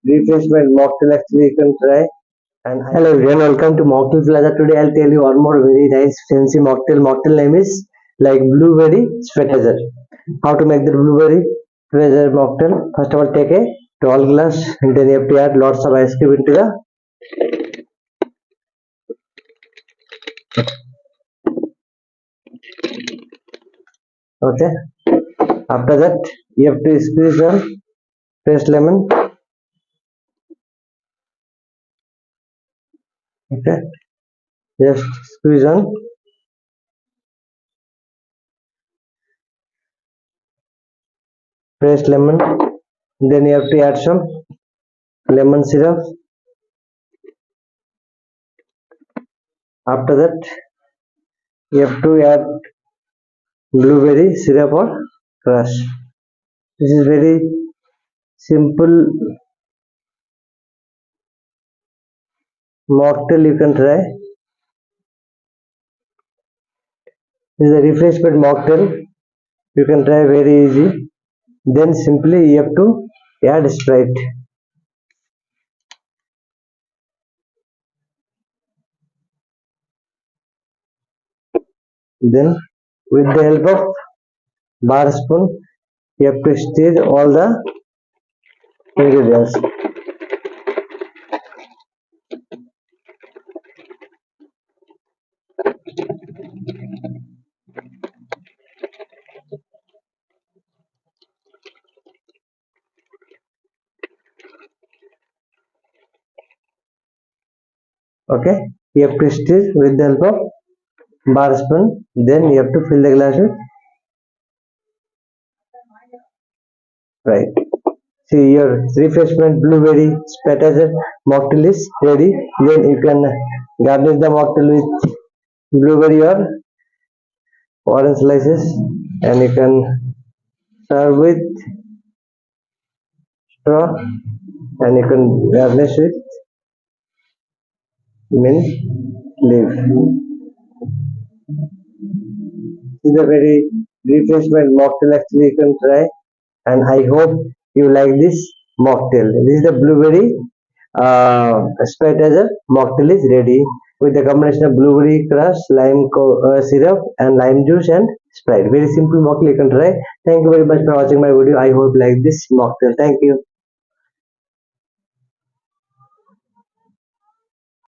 refreshment mocktail actually you can try. And hello everyone, welcome to Mocktail Plaza. Today I'll tell you one more very nice fancy mocktail. Mocktail name is like blueberry spitizer. How to make the blueberry spitizer mocktail? First of all, take a tall glass and then you have to add lots of ice cream into the. Okay. After that, you have to squeeze the fresh lemon. Okay. Just squeeze on. Fresh lemon. Then you have to add some lemon syrup. After that, you have to add blueberry syrup or crush. This is very simple mocktail you can try. This is a refreshment mocktail. You can try very easy. Then simply you have to add Sprite. Then with the help of bar spoon, you have to stir all the ingredients. Okay, you have to stir with the help of bar spoon. Then you have to fill the glass with Sprite. See, your refreshment blueberry spatizer mocktail is ready. Then you can garnish the mocktail with blueberry or orange slices, and you can serve with straw, and you can garnish with mint leaf. This is a very refreshment mocktail actually you can try, and I hope you like this mocktail. This is the blueberry spatizer mocktail is ready with the combination of blueberry crush, syrup, and lime juice and Sprite. Very simple mocktail you can try. Thank you very much for watching my video. I hope you like this mocktail. Thank you.